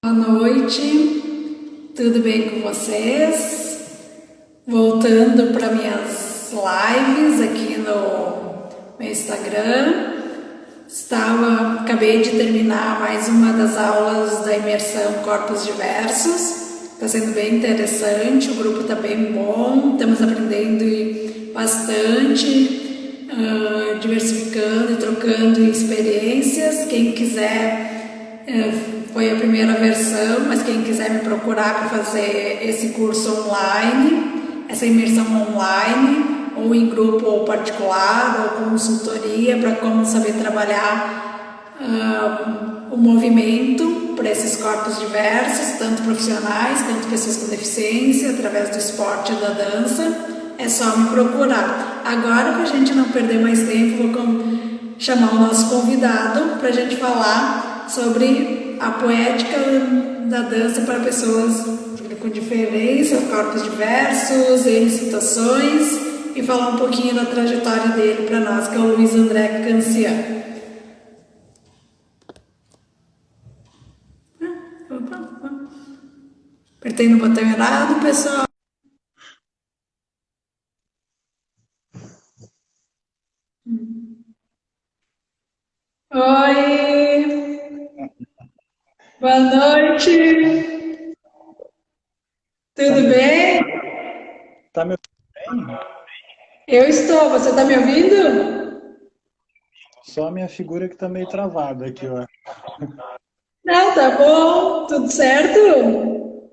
Boa noite, tudo bem com vocês? Voltando para minhas lives aqui no meu Instagram. Acabei de terminar mais uma das aulas da imersão Corpos Diversos. Está sendo bem interessante, o grupo está bem bom, estamos aprendendo bastante, diversificando e trocando experiências. Quem quiser, foi a primeira versão, mas quem quiser me procurar para fazer esse curso online, essa imersão online, ou em grupo ou particular, ou consultoria para como saber trabalhar o movimento para esses corpos diversos, tanto profissionais quanto pessoas com deficiência, através do esporte e da dança, é só me procurar. Agora, para a gente não perder mais tempo, vou chamar o nosso convidado para a gente falar sobre a poética da dança para pessoas com diferença, corpos diversos, em situações, e falar um pouquinho da trajetória dele para nós, que é o Luiz André Cancian. Apertei no botão errado, pessoal. Oi, boa noite, Tá tudo me, bem? tá me ouvindo bem? Eu estou, você está me ouvindo? Só a minha figura que tá meio travada aqui, ó. Não, tá bom, tudo certo?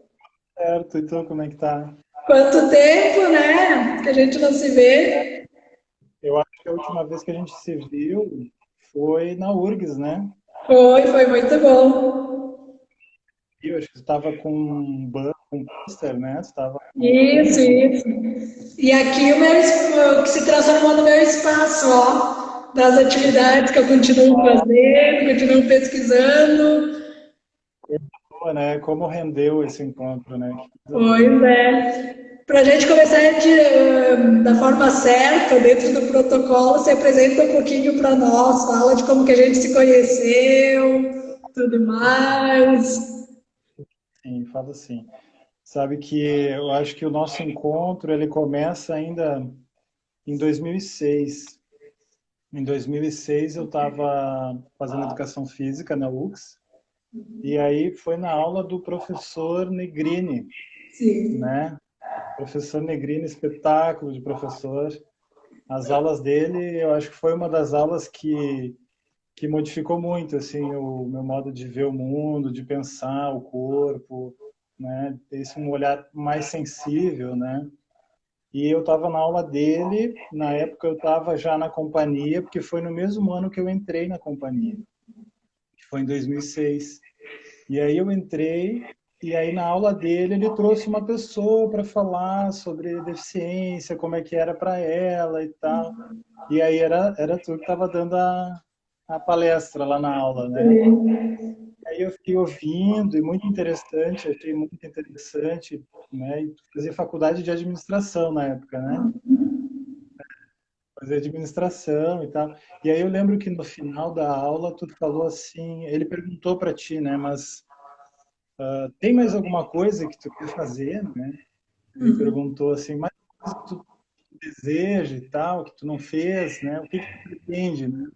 Certo, então como é que tá? Quanto tempo, né? Que a gente não se vê. Eu acho que a última vez que a gente se viu foi na URGS, né? Foi muito bom. Eu acho que você estava com um pôster, né? Você estava Isso, com... isso. E aqui o que se transformou no meu espaço, ó, das atividades que eu continuo fazendo, continuo pesquisando. né? Como rendeu esse encontro, né? Que coisa boa. Pois é. Para a gente começar da forma certa, dentro do protocolo, se apresenta um pouquinho para nós, fala de como que a gente se conheceu, tudo mais. Sim, fala assim. Sabe que eu acho que o nosso encontro, ele começa ainda em 2006. Em 2006 eu estava fazendo educação física na UX, e aí foi na aula do professor Negrini, Sim. né? Professor Negrini, espetáculo de professor. As aulas dele, eu acho que foi uma das aulas que modificou muito assim o meu modo de ver o mundo, de pensar o corpo, né? Ter esse um olhar mais sensível, né? E eu estava na aula dele, na época eu estava já na companhia, porque foi no mesmo ano que eu entrei na companhia, que foi em 2006. E aí eu entrei, e aí na aula dele ele trouxe uma pessoa para falar sobre deficiência, como é que era para ela e tal. E aí era tu que estava dando a palestra lá na aula, né? Aí eu fiquei ouvindo, e muito interessante, achei muito interessante, né? E fazia faculdade de administração na época, né? Fazia administração e tal. E aí eu lembro que no final da aula tu falou assim, ele perguntou para ti, né? Mas tem mais alguma coisa que tu quer fazer, né? Ele perguntou assim, mais coisa que tu deseja e tal, que tu não fez, né? O que que tu pretende, né?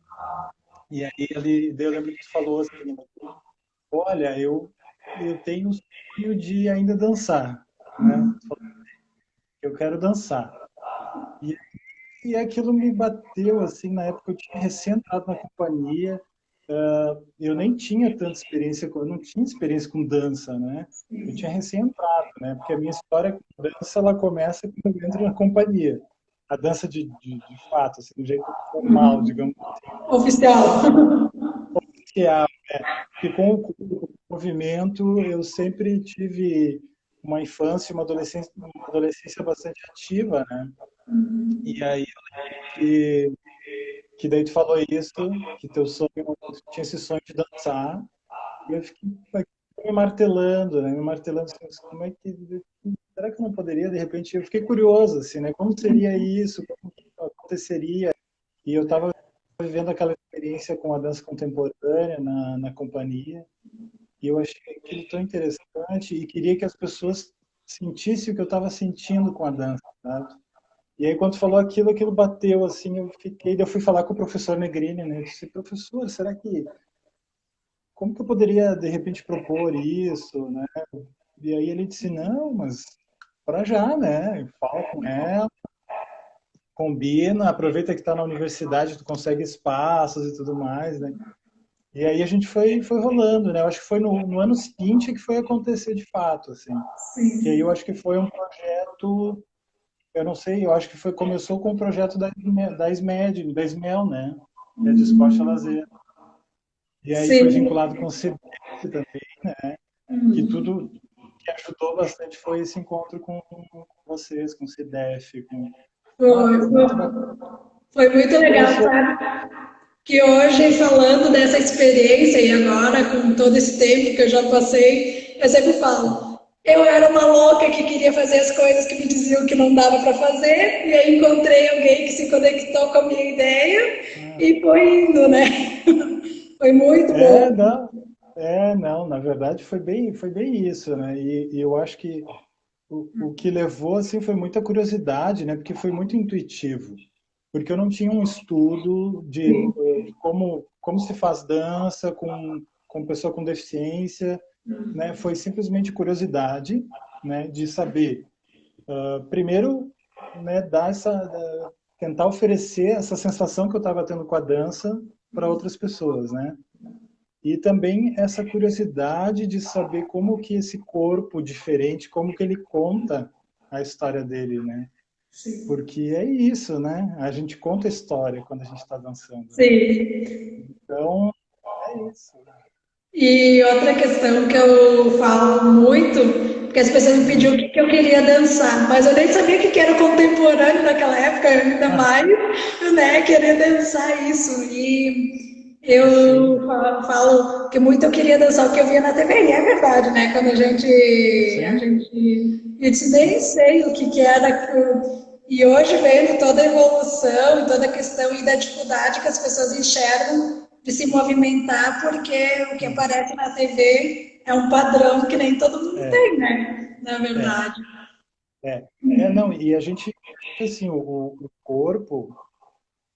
E aí daí eu lembro que tu falou assim, olha, eu tenho o sonho de ainda dançar, né? Tu falou, eu quero dançar. E, e aquilo me bateu assim, na época eu tinha recém entrado na companhia, eu nem tinha tanta experiência, eu não tinha experiência com dança, né? Eu tinha recém entrado, né? Porque a minha história com dança, ela começa quando eu entro na companhia. A dança de fato, assim, do jeito formal, digamos Oficial. que é, que com o movimento eu sempre tive uma infância, uma adolescência bastante ativa, né? E aí que daí tu falou isso, que teu sonho, tu tinha esse sonho de dançar, e eu fiquei me martelando, né? Me martelando assim, como é que será que eu não poderia de repente? Eu fiquei curioso assim, né? Como seria isso? Como que aconteceria? E eu estava vivendo aquela experiência com a dança contemporânea na companhia. E eu achei aquilo tão interessante e queria que as pessoas sentissem o que eu estava sentindo com a dança, sabe? E aí, quando falou aquilo, aquilo bateu, assim, eu fiquei, daí eu fui falar com o professor Negrini, né? Eu disse, professor, será que, como que eu poderia, de repente, propor isso, né? E aí ele disse, não, mas para já, né? Fala com ela, combina, aproveita que está na universidade, tu consegue espaços e tudo mais, né? E aí a gente foi rolando, né? Eu acho que foi no ano seguinte que foi acontecer de fato, assim. Que aí eu acho que foi um projeto, eu não sei, eu acho que começou com o projeto da SMED, da SMEL, né? Que é de esporte e lazer. E aí foi Sim. vinculado com o CDF também, que tudo que ajudou bastante foi esse encontro com vocês, com o CDF, com... Ah, Foi, foi foi, muito bacana. foi muito legal, Professor, sabe? Que hoje, falando dessa experiência e agora, com todo esse tempo que eu já passei, eu sempre falo, eu era uma louca que queria fazer as coisas que me diziam que não dava para fazer, e aí encontrei alguém que se conectou com a minha ideia ah, e foi indo, né? Foi muito é, bom. não, não, na verdade foi bem isso, né? E eu acho que o que levou, assim, foi muita curiosidade, né? Porque foi muito intuitivo. Porque eu não tinha um estudo de como se faz dança com pessoa com deficiência, né? Foi simplesmente curiosidade, né? De saber, primeiro, né? Tentar oferecer essa sensação que eu estava tendo com a dança para outras pessoas, né? E também essa curiosidade de saber como que esse corpo diferente, como que ele conta a história dele, né? Porque é isso, né? A gente conta a história quando a gente está dançando, né? Sim. Então, é isso. E outra questão que eu falo muito, porque as pessoas me pediam o Hum. que eu queria dançar, mas eu nem sabia o que era contemporâneo naquela época, ainda Ah, mais, né, querer dançar isso. E eu sim, falo que muito eu queria dançar o que eu via na TV, e é verdade, né? Quando a sim, gente, eu disse, nem sei o que era. E hoje, vendo toda a evolução e toda a questão e da dificuldade que as pessoas enxergam de se movimentar, porque o que uhum, aparece na TV é um padrão que nem todo mundo é, tem, né? Na é, verdade. não, e a gente, assim, o corpo,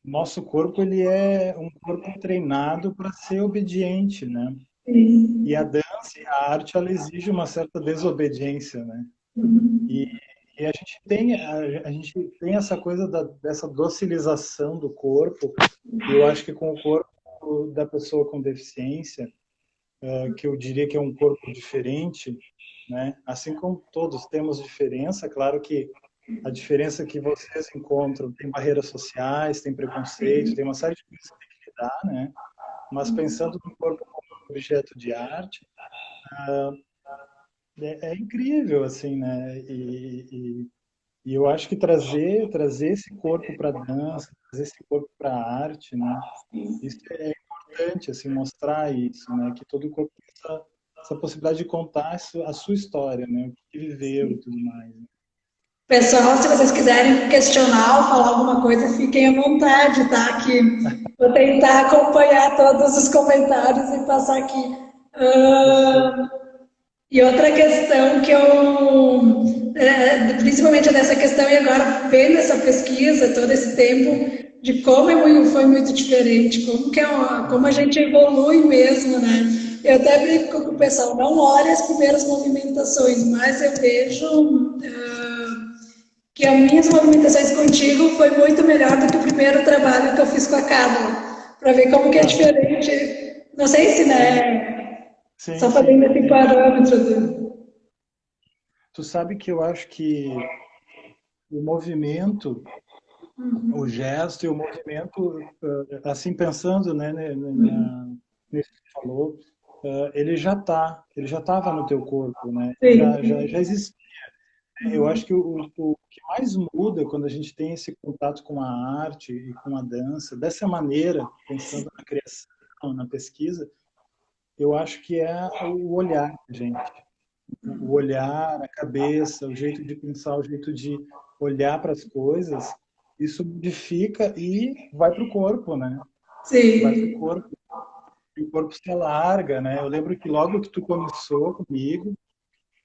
nosso corpo, ele é um corpo treinado para ser obediente, né? E a dança e a arte, ela exige uma certa desobediência, né? E, e a gente tem essa coisa dessa docilização do corpo, e eu acho que com o corpo da pessoa com deficiência, que eu diria que é um corpo diferente, né? Assim como todos temos diferença, claro que a diferença que vocês encontram tem barreiras sociais, tem preconceito, tem uma série de coisas que tem que lidar, né? Mas pensando no corpo como objeto de arte, é incrível, assim, né? E eu acho que trazer esse corpo para a dança, trazer esse corpo para a arte, né? Isso é importante, assim, mostrar isso, né? Que todo corpo tem essa possibilidade de contar a sua história, né? O que viveu e tudo mais, né? Pessoal, se vocês quiserem questionar ou falar alguma coisa, fiquem à vontade, tá? Que vou tentar acompanhar todos os comentários e passar aqui. Perfeito. Ah, e outra questão que eu, principalmente dessa questão, e agora vendo essa pesquisa todo esse tempo, de como foi muito diferente, como, como a Uhum. gente evolui mesmo, né? Eu até brinco com o pessoal, não olhe as primeiras movimentações, mas eu vejo que as minhas movimentações contigo foi muito melhor do que o primeiro trabalho que eu fiz com a Carla, para ver como que é Ah, diferente. Não sei se, sim, né? sim, Só sim. fazendo esse parâmetro. Tu sabe que eu acho que o movimento, o gesto e o movimento, assim pensando, né, nisso que tu falou, ele já estava no teu corpo, né? Já Sim. existia. Eu acho que o que mais muda quando a gente tem esse contato com a arte e com a dança, dessa maneira, pensando na criação, na pesquisa, eu acho que é o olhar, gente. O olhar, a cabeça, o jeito de pensar, o jeito de olhar para as coisas, isso modifica e vai para o corpo, né? Vai para o Sim. corpo. e o corpo se alarga, né? Eu lembro que logo que tu começou comigo,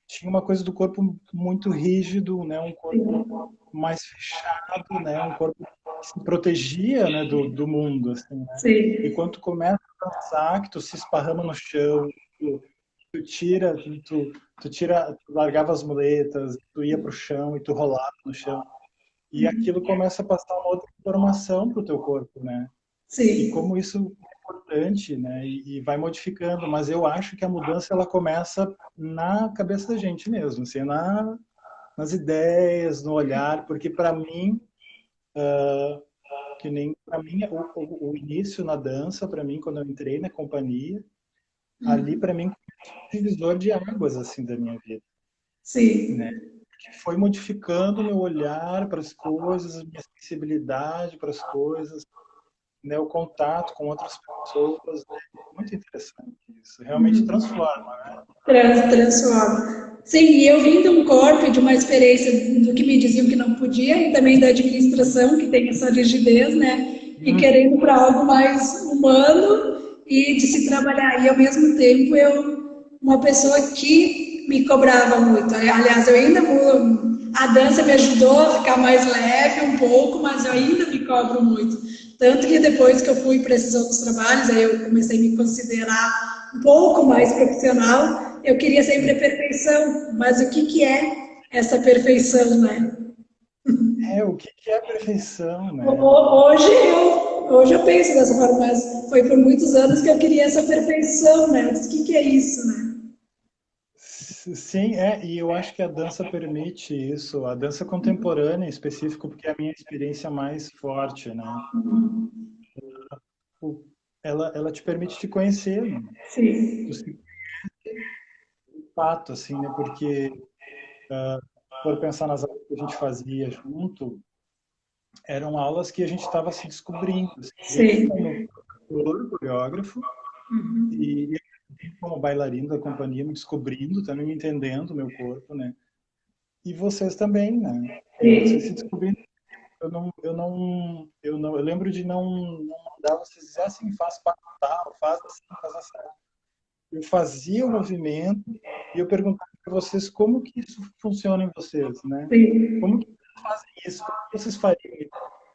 tinha uma coisa do corpo muito rígido, né? Um corpo mais fechado, né? Um corpo que se protegia, né? Do mundo, assim, né? E Sim. quando tu começa a dançar, que tu se esparrama no chão, tu tira, tu largava as muletas, tu ia pro chão e tu rolava no chão. E aquilo começa a passar uma outra informação pro teu corpo, né? E Sim. como isso é importante, né? E vai modificando, mas eu acho que a mudança ela começa na cabeça da gente mesmo, assim, nas ideias, no olhar, porque para mim, que nem para mim o início na dança, para mim quando eu entrei na companhia, ali para mim foi um divisor de águas assim da minha vida, né? Sim. Que foi modificando meu olhar para as coisas, a minha sensibilidade para as coisas, né, o contato com outras pessoas, né, é muito interessante isso, realmente transforma, né? Transforma. Sim, e eu vim de um corpo, de uma experiência do que me diziam que não podia, e também da administração, que tem essa rigidez, né? E Hum, querendo para algo mais humano e de se trabalhar. E ao mesmo tempo, uma pessoa que me cobrava muito. Aliás, eu ainda vou. A dança me ajudou a ficar mais leve um pouco, mas eu ainda me cobro muito. Tanto que depois que eu fui para esses outros trabalhos, aí eu comecei a me considerar um pouco mais profissional, eu queria sempre a perfeição, mas o que, que é essa perfeição, né? o que que é a perfeição, né? Hoje eu penso dessa forma, mas foi por muitos anos que eu queria essa perfeição, né? Mas o que, que é isso, né? Sim, e eu acho que a dança permite isso, a dança contemporânea em específico, porque é a minha experiência mais forte, né? O- ela te permite te conhecer, né? Tu Sim, se fato, assim, né? Porque, por pensar nas aulas que a gente fazia junto, eram aulas que a gente estava se descobrindo, assim, eu como sim, professor, coreógrafo, e eu como bailarino da companhia, me descobrindo, também me entendendo o meu corpo, né? E vocês também, né? E vocês se sim, descobrindo. Eu lembro de não mandar vocês dizer assim, faz tal, faz assim, faz assim. Eu fazia o movimento e eu perguntava para vocês como que isso funciona em vocês, né? Como sim. que vocês fazem isso? Como que vocês fariam isso?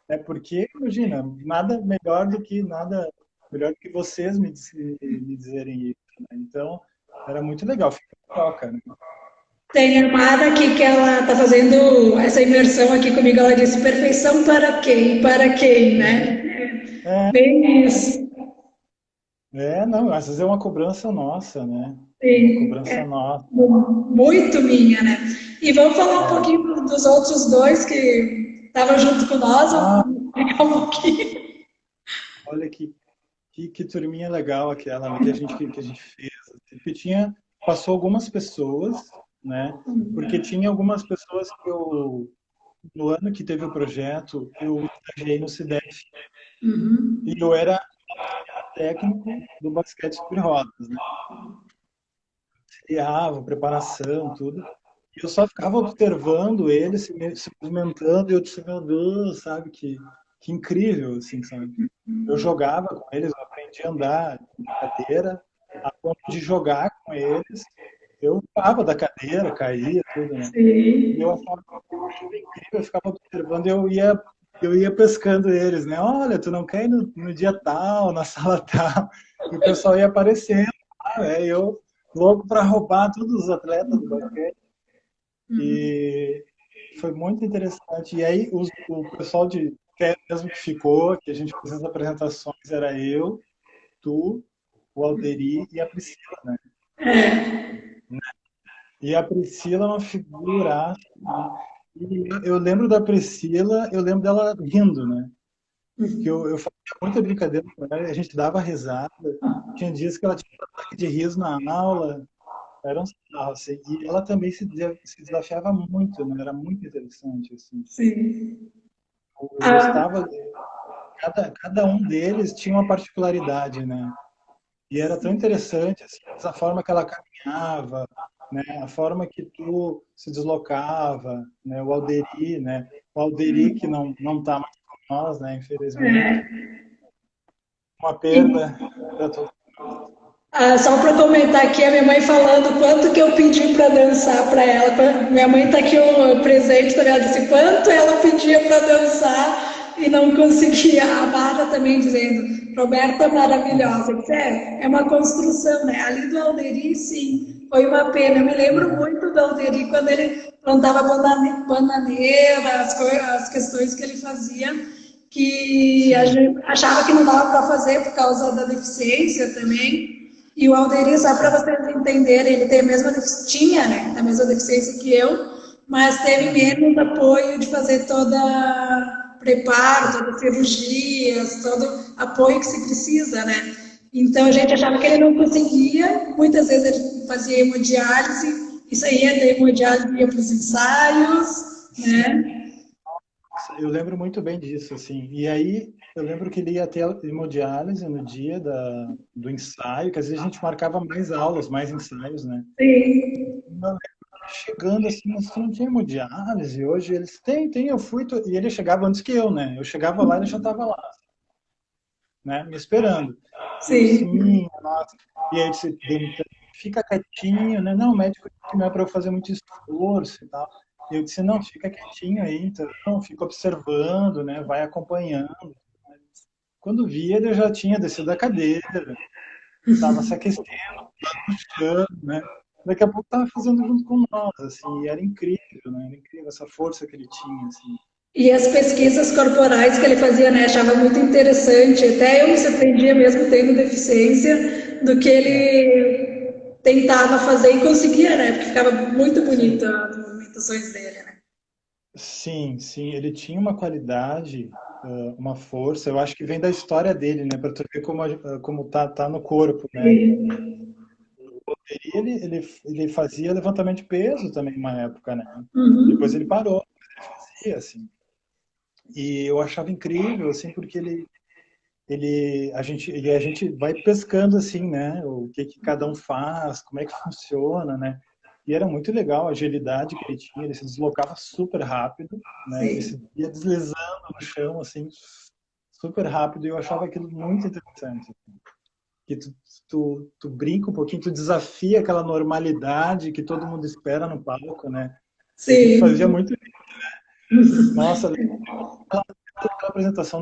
É porque, imagina, nada melhor do que vocês me dizerem isso, né? Então, era muito legal, fica em troca, né? Tem a Armada aqui que ela está fazendo essa imersão aqui comigo. Ela disse perfeição para quem? Para quem, Uhum. né? É, Bem isso. não, às vezes é uma cobrança nossa, né? Uma Sim, cobrança nossa. muito minha, né? E vamos falar um É. pouquinho dos outros dois que estavam junto com nós. Ah, Vamos explicar um pouquinho. olha que turminha legal aquela, né, que a gente fez. Assim, porque passou algumas pessoas, né? Porque tinha algumas pessoas que no ano que teve o projeto, eu estagiei no CIDEF. E eu era técnico do basquete sobre rodas, né? Criava, preparação, tudo. E eu só ficava observando eles se movimentando e eu disse, meu Deus, sabe? Que incrível, assim, sabe? Eu jogava com eles, eu aprendi a andar de cadeira, a ponto de jogar com eles. Eu pulava da cadeira, caía, tudo, né? E eu Sim. achava aquilo incrível, eu ficava observando e eu ia pescando eles, né? Olha, tu não quer ir no dia tal, na sala tal. E o pessoal ia aparecendo, né? Eu louco para roubar todos os atletas do basquete. E foi muito interessante. E aí o pessoal que é mesmo que ficou, que a gente fez as apresentações, era eu, tu, o Alderi e a Priscila, né? E a Priscila é uma figura, né? E eu lembro da Priscila, eu lembro dela rindo, né? Que eu fazia muita brincadeira com ela, e a gente dava risada. Tinha dias que ela tinha um ataque de riso na aula, era um sarro, assim. E ela também se desafiava muito, né? Era muito interessante, assim. Sim. Eu Ah, gostava, cada um deles tinha uma particularidade, né? E era tão interessante, assim, a forma que ela caminhava, né? A forma que tu se deslocava, né? O Alderi, né? O Alderi que não está mais com nós, né? Infelizmente. é. Uma E, perda para todos. Só para comentar aqui, a minha mãe falando quanto que eu pedi para dançar para ela. Minha mãe está aqui um presente, tá? Ela disse quanto ela pedia para dançar e não conseguia. A Mara também dizendo, Roberta maravilhosa. Eu disse, é uma construção, né? Ali do Alderi, sim, foi uma pena. Eu me lembro Uhum. muito do Alderi quando ele plantava bananeira, as questões que ele fazia, que a Sim, gente achava que não dava para fazer por causa da deficiência também. E o Alderi, só para sim. vocês entenderem, ele tem a mesma tinha, né, a mesma deficiência que eu, mas teve Uhum. menos apoio de fazer toda preparo, todas as cirurgias, todo apoio que se precisa, né? Então a gente achava que ele não conseguia, muitas vezes ele fazia hemodiálise, isso aí da hemodiálise ia para os ensaios, Sim. né? Eu lembro muito bem disso, assim. E aí, eu lembro que ele ia ter hemodiálise no dia do ensaio, que às vezes a gente marcava mais aulas, mais ensaios, né? Sim, E eu lembro chegando assim, mas tu não tinha hemodiálise hoje? Eles, tem, eu fui. E ele chegava antes que eu, né? Eu chegava lá e ele já estava lá, né? Me esperando. E eu, sim. sim, nossa. E aí ele disse, Denitão, fica quietinho, né? Não, o médico disse que não é para eu fazer muito esforço e tal. E eu disse, não, fica quietinho aí, então, fica observando, né? Vai acompanhando. Quando vi, ele já tinha descido da cadeira, estava se aquecendo, né? Daqui a pouco estava fazendo junto com nós, assim, e era incrível, né? Era incrível essa força que ele tinha, assim. E as pesquisas corporais que ele fazia, né, achava muito interessante. Até eu me surpreendia, mesmo tendo deficiência, do que É, ele tentava fazer e conseguia, né? Porque ficava muito sim, bonita as movimentações dele, né? sim, sim, ele tinha uma qualidade, uma força, eu acho que vem da história dele, né? Para tu ver como tá no corpo, né? Sim. Ele fazia levantamento de peso também uma época, né? Depois ele Uhum. parou, fazia, assim. E eu achava incrível, assim, porque a gente vai pescando assim, né? O que que cada um faz, como é que funciona, né? E era muito legal a agilidade que ele tinha, ele se deslocava super rápido, né? Ele se Sim. ia deslizando no chão assim, super rápido, e eu achava aquilo muito interessante. Que tu brinca um pouquinho, tu desafia aquela normalidade que todo mundo espera no palco, né? E a gente fazia Sim. muito, nossa, aquela apresentação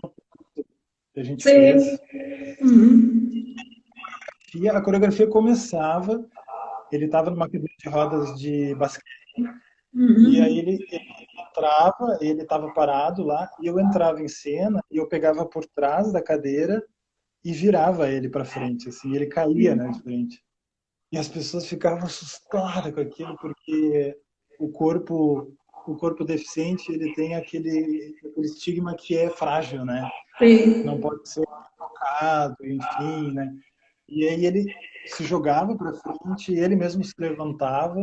que a gente Sim. fez. Uhum. E a coreografia começava, ele estava numa cadeira de rodas de basquete, e aí Uhum. ele entrava, ele estava parado lá, e eu entrava em cena, e eu pegava por trás da cadeira e virava ele para frente, assim, ele caía, né, de frente. E as pessoas ficavam assustadas com aquilo, porque o corpo, o corpo deficiente, ele tem aquele estigma que é frágil, né? Não Sim. pode ser tocado, enfim, né? E aí ele se jogava para frente, ele mesmo se levantava,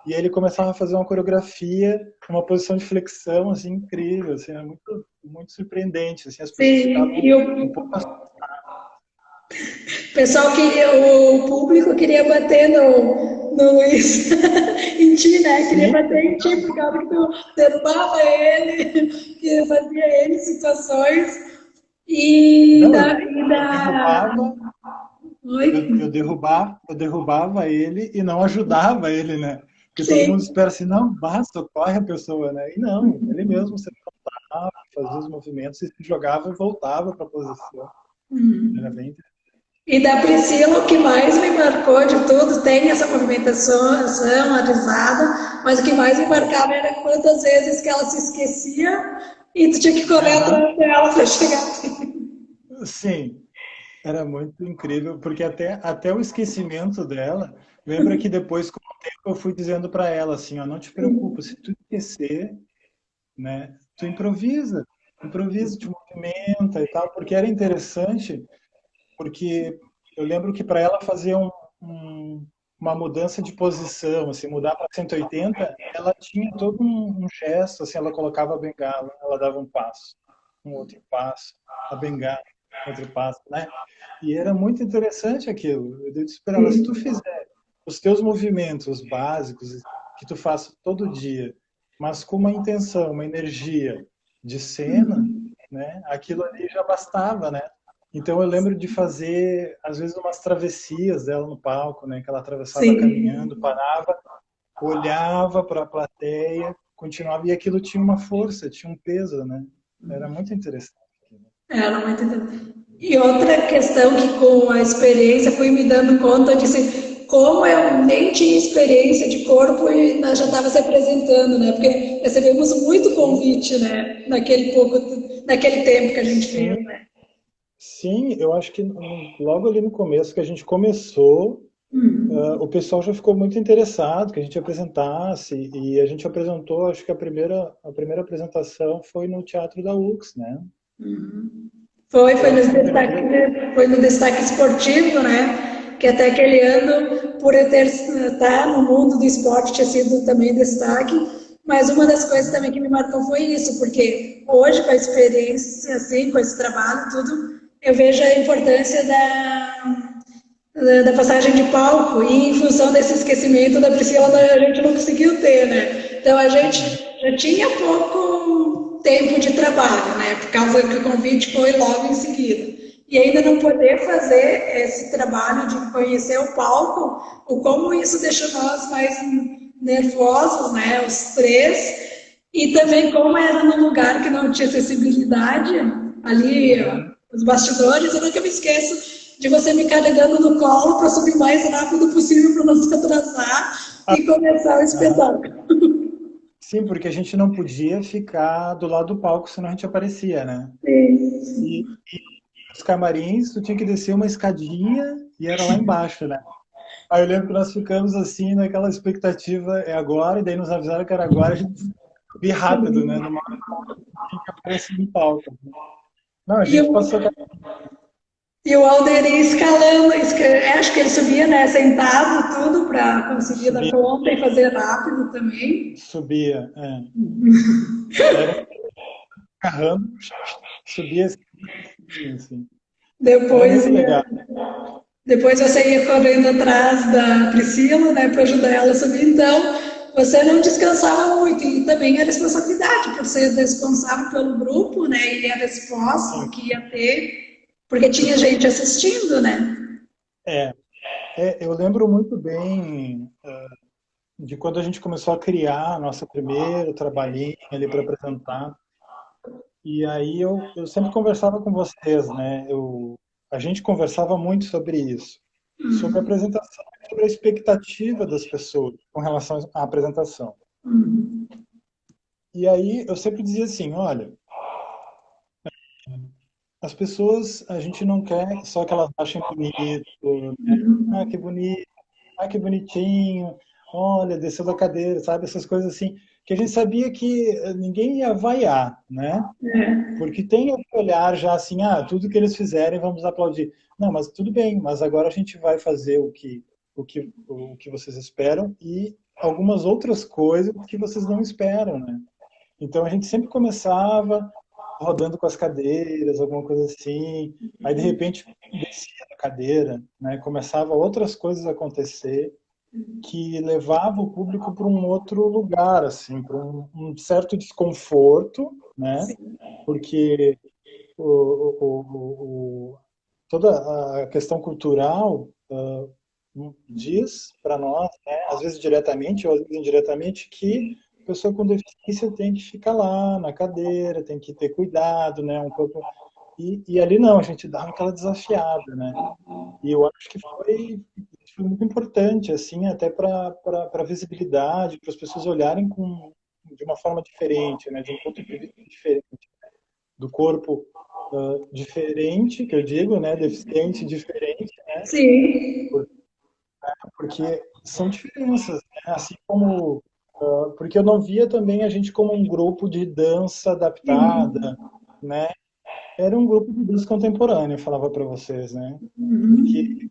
e aí ele começava a fazer uma coreografia, uma posição de flexão assim incrível, assim, é muito muito surpreendente, assim, as pessoas Sim. ficavam E um pouco pessoal o público queria bater no Luiz, em ti, né? Queria assim, bater em ti por causa que tu derrubava ele, que fazia ele situações e não, da, e eu da... derrubava, Oi? eu derrubava ele e não ajudava ele, né? Porque todo mundo Sim. espera assim, não, basta, socorre a pessoa, né? E não, ele mesmo se levantava, fazia os movimentos e se jogava e voltava para a posição. Era bem. E da Priscila, o que mais me marcou de tudo, tem essa movimentação, a risada, mas o que mais me marcava era quantas vezes que ela se esquecia e tu tinha que correr Aham. atrás dela para chegar. Sim, era muito incrível, porque até o esquecimento dela, lembra que depois, com o tempo, eu fui dizendo para ela assim, ó, não te preocupa, se tu esquecer, né, tu improvisa, te movimenta e tal, porque era interessante, porque eu lembro que para ela fazer uma mudança de posição, assim, mudar para 180, ela tinha todo um gesto, assim, ela colocava a bengala, ela dava um passo, um outro passo, a bengala, outro passo, né? E era muito interessante aquilo. Eu disse para ela, se tu fizer os teus movimentos básicos que tu faz todo dia, mas com uma intenção, uma energia de cena, né? Aquilo ali já bastava, né? Então eu lembro de fazer, às vezes, umas travessias dela no palco, né? Que ela atravessava Sim. caminhando, parava, olhava para a plateia, continuava, e aquilo tinha uma força, tinha um peso, né? Era muito interessante. Era muito interessante. E outra questão que com a experiência fui me dando conta de assim, como eu nem tinha experiência de corpo e nós já estava se apresentando, né? Porque recebemos muito Sim, convite, né? Naquele tempo que a gente sim, fez, né? sim, eu acho que logo ali no começo que a gente começou, o pessoal já ficou muito interessado que a gente apresentasse, e a gente apresentou, acho que a primeira apresentação foi no Teatro da UX, né? Foi, Eu acho que a primeira. foi no destaque esportivo, né? Que até aquele ano, por eu ter tá no mundo do esporte, tinha sido também destaque. Mas uma das coisas também que me marcou foi isso, porque hoje, com a experiência, assim, com esse trabalho, tudo, eu vejo a importância da passagem de palco e em função desse esquecimento da Priscila, a gente não conseguiu ter, né? Então a gente já tinha pouco tempo de trabalho, né? Por causa que o convite foi logo em seguida. E ainda não poder fazer esse trabalho de conhecer o palco, o como isso deixou nós mais nervosos, né? Os três. E também como era num lugar que não tinha acessibilidade, ali Uhum. os bastidores, eu nunca me esqueço de você me carregando no colo para subir o mais rápido possível para não se atrasar e começar o Aham. espetáculo. Sim, porque a gente não podia ficar do lado do palco, senão a gente aparecia, né? Sim. E os camarins, tu tinha que descer uma escadinha e era lá embaixo, né? Aí eu lembro que nós ficamos assim, naquela expectativa, é agora, e daí nos avisaram que era agora, a gente subia rápido, né? Numa hora que aparecia no palco. Não, a E gente o, passou, e o Alderir escalando, acho que ele subia, né, sentado, tudo, para conseguir dar subia, conta e fazer rápido também. subia, era um carrando, subia assim. Era Depois muito legal. ia Depois você ia correndo atrás da Priscila, né, para ajudar ela a subir. Então, você não descansava muito. E também a responsabilidade, por ser responsável pelo grupo, né, e a resposta Sim. que ia ter, porque tinha gente assistindo, né? É, eu lembro muito bem de quando a gente começou a criar nosso primeiro trabalhinho ali para apresentar. E aí eu sempre conversava com vocês, né? A gente conversava muito sobre isso, sobre a apresentação, sobre a expectativa das pessoas com relação à apresentação. E aí eu sempre dizia assim, olha, as pessoas, a gente não quer só que elas achem bonito, né? Ah, que bonito, ah, que bonitinho, olha, desceu da cadeira, sabe? Essas coisas assim, que a gente sabia que ninguém ia vaiar, né? Porque tem o olhar já assim, tudo que eles fizerem vamos aplaudir. Não, mas tudo bem, mas agora a gente vai fazer o que vocês esperam e algumas outras coisas que vocês não esperam, né? Então a gente sempre começava rodando com as cadeiras, alguma coisa assim. Aí de repente descia da cadeira, né? Começava outras coisas a acontecer que levava o público para um outro lugar, assim, para um certo desconforto, né? Porque toda a questão cultural diz para nós, né, às vezes diretamente ou às vezes indiretamente, que a pessoa com deficiência tem que ficar lá na cadeira, tem que ter cuidado, né, um pouco. E ali não, a gente dava aquela desafiada, né? E eu acho que foi muito importante, assim, até para a visibilidade, para as pessoas olharem de uma forma diferente, né, de um ponto de vista diferente do corpo diferente, que eu digo, né, deficiente diferente, né, Sim, porque são diferenças, né, assim como porque eu não via também a gente como um grupo de dança adaptada, né, era um grupo de dança contemporânea, eu falava para vocês, né, porque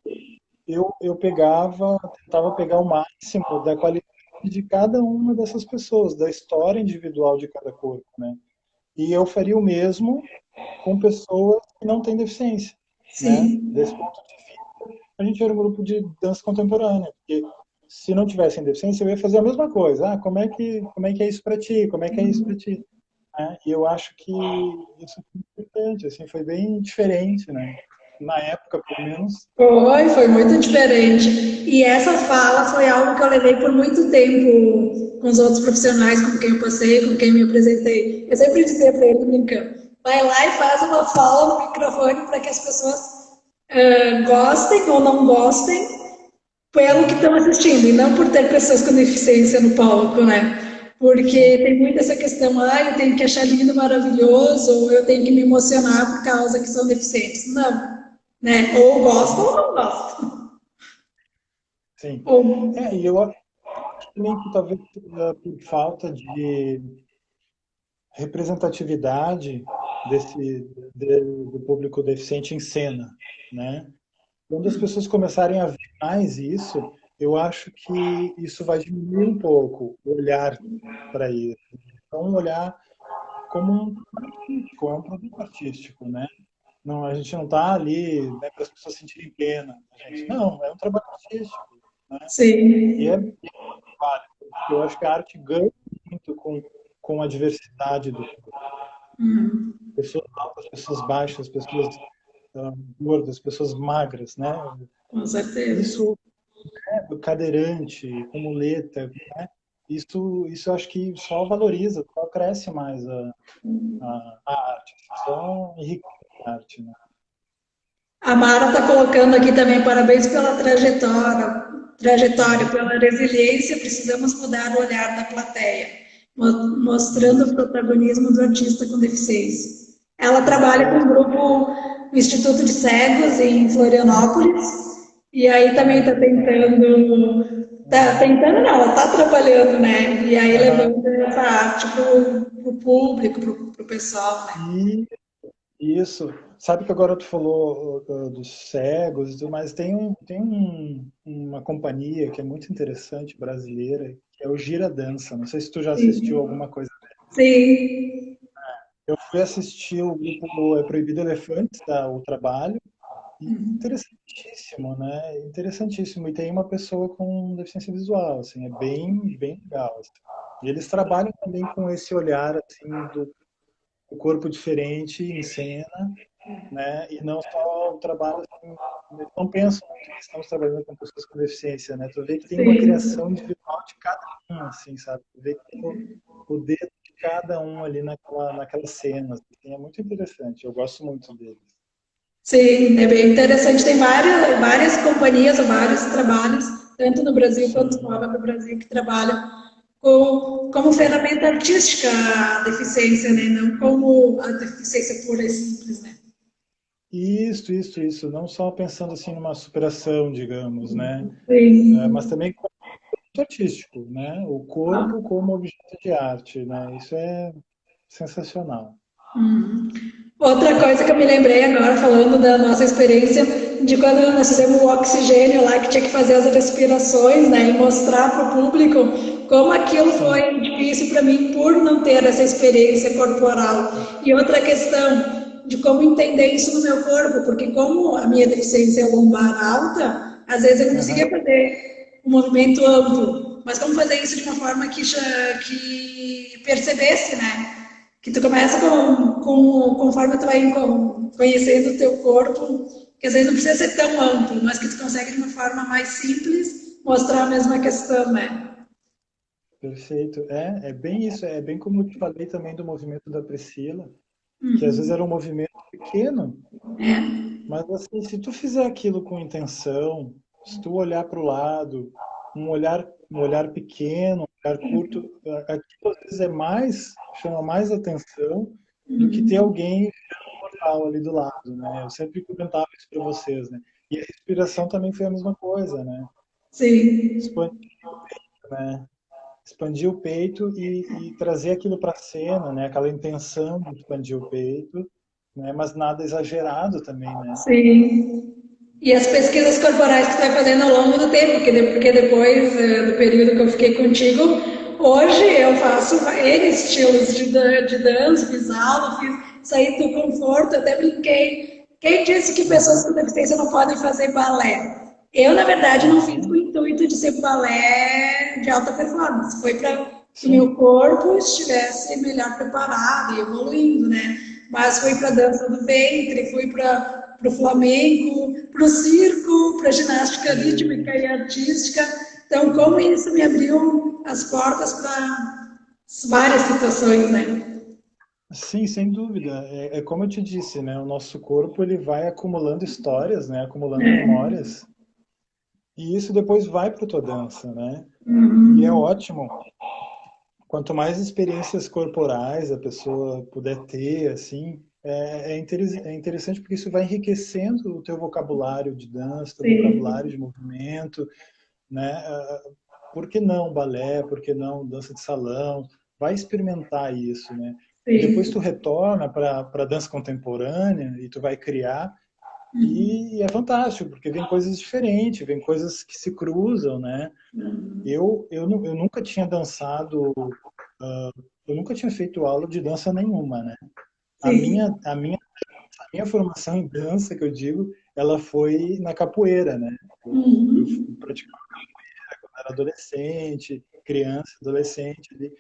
eu tentava pegar o máximo da qualidade de cada uma dessas pessoas, da história individual de cada corpo, né, e eu faria o mesmo com pessoas que não têm deficiência, né? sim, Desse ponto de vista, a gente era um grupo de dança contemporânea, porque se não tivessem deficiência, eu ia fazer a mesma coisa. Como é que é isso para ti? Como é que é isso para ti? Né? E eu acho que isso foi importante, assim, foi bem diferente, né? na época, pelo menos. Foi muito diferente. E essa fala foi algo que eu levei por muito tempo com os outros profissionais com quem eu passei, com quem me apresentei. Eu sempre dizia para ele, brincando, vai lá e faz uma fala no microfone para que as pessoas gostem ou não gostem pelo que estão assistindo, e não por ter pessoas com deficiência no palco, né? Porque tem muito essa questão, eu tenho que achar lindo, maravilhoso, ou eu tenho que me emocionar por causa que são deficientes. Não, né? Ou gostam ou não gostam. Sim. Ou... E eu acho também que talvez por falta de representatividade do público deficiente em cena, né? Quando as pessoas começarem a ver mais isso, eu acho que isso vai diminuir um pouco o olhar para isso. Então, olhar como um produto artístico, é um produto artístico, né? Não, a gente não está ali, né, para as pessoas sentirem pena. A gente, não, é um trabalho artístico, né? E é Sim. válido. Eu acho que a arte ganha muito com a diversidade do pessoas altas, pessoas baixas, pessoas gordas, pessoas magras, né? Com certeza. Isso do cadeirante, com muleta, né? Isso eu acho que só valoriza, só cresce mais a arte, só enriquece a arte, né? A Mara está colocando aqui também parabéns pela trajetória, pela resiliência. Precisamos mudar o olhar da plateia, mostrando o Isso, protagonismo do artista com deficiência. Ela trabalha com perfeito. o grupo no Instituto de Cegos em Florianópolis e aí também está Legal. tentando não, ela está trabalhando, né? E aí Aham. levando essa arte para o público, para o pessoal, né? E isso. Sabe que agora tu falou dos cegos e tudo, mas uma companhia que é muito interessante, brasileira, que é o Gira Dança. Não sei se tu já assistiu Sim. alguma coisa. Sim. Eu fui assistir o grupo É Proibido Elefantes, o trabalho, e interessantíssimo, né? Interessantíssimo. E tem uma pessoa com deficiência visual, assim, é bem, bem legal, assim. E eles trabalham também com esse olhar, assim, do corpo diferente em cena, né? E não só o trabalho, assim, eles não pensam muito que estamos trabalhando com pessoas com deficiência, né? Tu vê que tem uma criação Sim. individual de cada um, assim, sabe? Tu vê que tem o dedo de cada um ali naquela cena, assim, é muito interessante. Eu gosto muito deles. Sim, é bem interessante. Tem várias companhias, vários trabalhos, tanto no Brasil quanto Sim. fora do Brasil, que trabalham como ferramenta artística a deficiência, né? Não como a deficiência pura e simples, né? Isso. Não só pensando assim numa superação, digamos, né? Mas Sim. também como objeto artístico, né? O corpo como objeto de arte, né? Isso é sensacional. Outra coisa que eu me lembrei agora, falando da nossa experiência, de quando nós fizemos o oxigênio lá, que tinha que fazer as respirações, né, e mostrar para o público como aquilo Sim. foi difícil para mim por não ter essa experiência corporal. E outra questão de como entender isso no meu corpo, porque como a minha deficiência é lombar alta, às vezes eu não conseguia Aham. fazer um movimento amplo, mas como fazer isso de uma forma que percebesse, né? Que tu começa conforme tu vai conhecendo o teu corpo, que às vezes não precisa ser tão amplo, mas que tu consegue de uma forma mais simples mostrar a mesma questão, né? Perfeito. É bem isso. É bem como eu te falei também do movimento da Priscila, que às vezes era um movimento pequeno, mas assim, se tu fizer aquilo com intenção, se tu olhar para o lado, um olhar pequeno, um olhar curto, aquilo às vezes chama mais atenção do que ter alguém mortal ali do lado, né? Eu sempre comentava isso para vocês, né? E a respiração também foi a mesma coisa, né? Sim, Expandir, né? Expandir o peito e trazer aquilo para a cena, né? Aquela intenção de expandir o peito, né? Mas nada exagerado também, né? sim. E as pesquisas corporais que tu vai fazendo ao longo do tempo, porque depois do período que eu fiquei contigo, hoje eu faço N estilos de dança, fiz aula, saí do conforto, até brinquei. Quem disse que pessoas Aham, com deficiência não podem fazer balé? Eu, na verdade, não fiz com o aham. intuito de ser balé de alta performance. Foi para que Sim, meu corpo estivesse melhor preparado e evoluindo, né? Mas fui para dança do ventre, fui para o flamenco, para o circo, para a ginástica rítmica e artística. Então, como isso me abriu as portas para várias situações, né? Sim, sem dúvida. É como eu te disse, né? O nosso corpo ele vai acumulando histórias, né? Acumulando memórias, e isso depois vai para tua dança, né? E é ótimo. Quanto mais experiências corporais a pessoa puder ter, assim, é interessante porque isso vai enriquecendo o teu vocabulário de dança, teu vocabulário Sim, de movimento, né? Por que não balé? Por que não dança de salão? Vai experimentar isso, né? E depois tu sim, retorna para a dança contemporânea e tu vai criar e é fantástico porque vem coisas diferentes, vem coisas que se cruzam, né? Eu nunca tinha dançado, eu nunca tinha feito aula de dança nenhuma, né? A minha, sim. a minha, a minha formação em dança, que eu digo, ela foi na capoeira, né? Eu praticava quando era adolescente, criança, adolescente ali.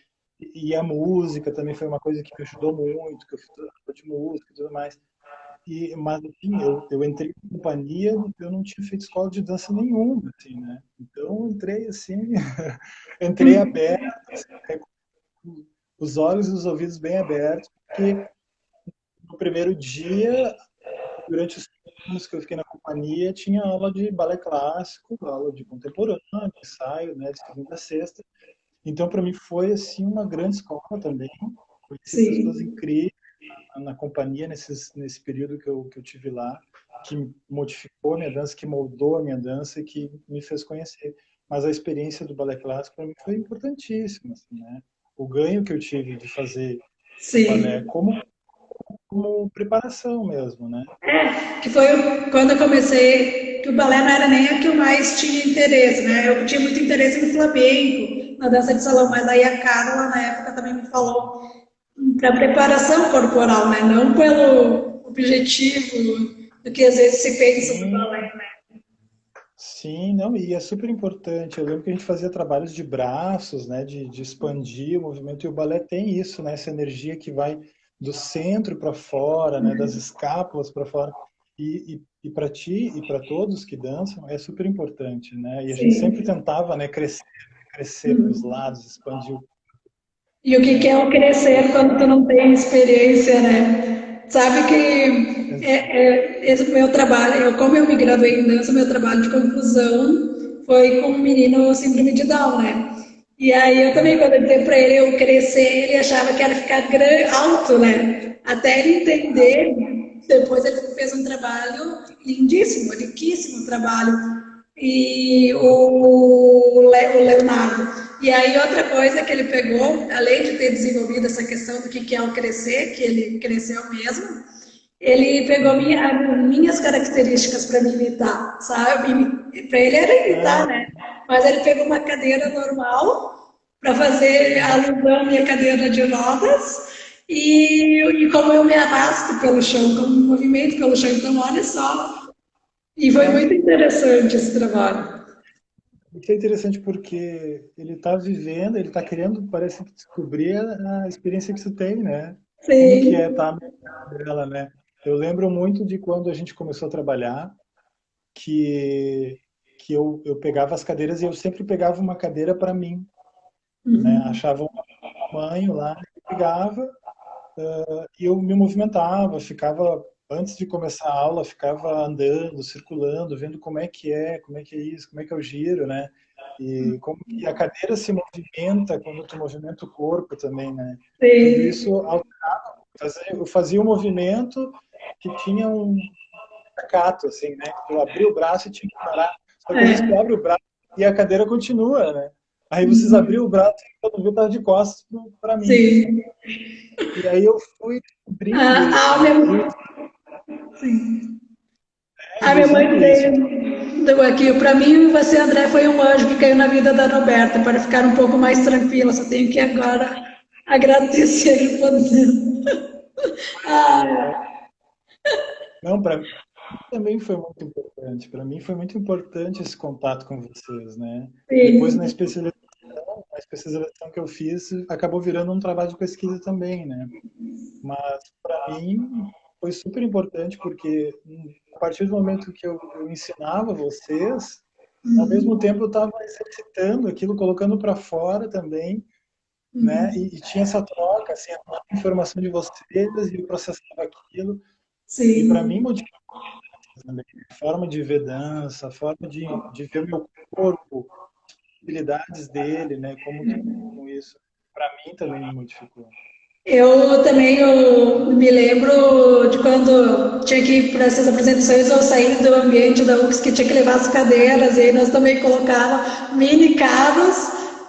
E a música também foi uma coisa que me ajudou muito, que eu fiz aula de música e tudo mais. Mas, enfim, eu entrei em companhia, eu não tinha feito escola de dança nenhuma, assim, né? Então, eu entrei assim, entrei aberto, assim, com os olhos e os ouvidos bem abertos, porque no primeiro dia, durante os anos que eu fiquei na companhia, tinha aula de balé clássico, aula de contemporâneo, ensaio, né, de segunda a sexta. Então, para mim, foi assim uma grande escola também. Conheci pessoas Sim. incríveis na companhia nesse período que eu tive lá, que modificou a minha dança, que moldou a minha dança e que me fez conhecer. Mas a experiência do balé clássico para mim foi importantíssima, assim, né? O ganho que eu tive de fazer o balé Sim. como preparação mesmo, né? Que foi quando eu comecei, que o balé não era nem a que eu mais tinha interesse, né? Eu tinha muito interesse no flamenco, na dança de salão, mas aí a Carla, na época, também me falou para preparação corporal, né? Não pelo objetivo do que às vezes se pensa do balé, Sim, né? sim, não, e é super importante. Eu lembro que a gente fazia trabalhos de braços, né, de expandir o movimento, e o balé tem isso, né, essa energia que vai do centro para fora, né, das escápulas para fora. E para ti e para todos que dançam é super importante, né? E a gente sempre Sim. tentava, né, crescer para os lados, expandir, E o que que né? é o crescer quando tu não tem experiência, né? Sabe que esse meu trabalho, como eu me graduei em dança, meu trabalho de conclusão foi com um menino síndrome de Down, né? E aí eu também, quando eu disse para ele eu crescer, ele achava que era ficar alto, né? Até ele entender, depois ele fez um trabalho lindíssimo, riquíssimo trabalho e o Leonardo. E aí outra coisa que ele pegou, além de ter desenvolvido essa questão do que é o crescer, que ele cresceu mesmo, ele pegou minhas características para me imitar, sabe? Para ele era imitar, Ah, né? Mas ele pegou uma cadeira normal para fazer alusão à minha cadeira de rodas e como eu me arrasto pelo chão, como me movimento pelo chão. Então, olha só, e foi ah, muito interessante esse trabalho. isso é interessante porque ele está vivendo, ele está querendo, parece que descobrir a experiência que tu tem, né? Como que é Sim. estar dela, né? Eu lembro muito de quando a gente começou a trabalhar, que eu pegava as cadeiras e eu sempre pegava uma cadeira para mim, né? Achava um tamanho lá, eu pegava e eu me movimentava, ficava antes de começar a aula, ficava andando, circulando, vendo como é que é isso, como é que é o giro, né? E como que a cadeira se movimenta quando tu movimenta o corpo também, né? Tudo isso Sim. alterava. Eu fazia um movimento que tinha um staccato, assim, né? Tu abria o braço e tinha que parar. Só que às vezes tu É. abre o braço e a cadeira continua, né? Aí vocês abriam o braço e quando viu tava de costas para mim, assim. Sim. E aí eu fui A, descobrindo isso, a, né? minha, Fui a minha mãe reproduzindo isso. deu aqui. Para mim, você, André, foi um anjo que caiu na vida da Roberta para ficar um pouco mais tranquila. Só tenho que agora agradecer por Deus. Ah, Não, para mim também foi muito importante. Para mim foi muito importante esse contato com vocês, né? Depois sim. a especialização que eu fiz acabou virando um trabalho de pesquisa também, né? Mas para mim foi super importante porque a partir do momento que eu ensinava vocês, ao mesmo tempo eu estava exercitando aquilo, colocando para fora também, né? E tinha essa troca, assim, a informação de vocês e eu processava aquilo. E para mim Sim. modificou também a forma de ver dança, a forma de ver o meu corpo, habilidades dele, né? Como isso, para mim também me modificou. Eu também me lembro de quando tinha que ir para essas apresentações ou sair do ambiente da UFS que tinha que levar as cadeiras, e aí nós também colocava mini carros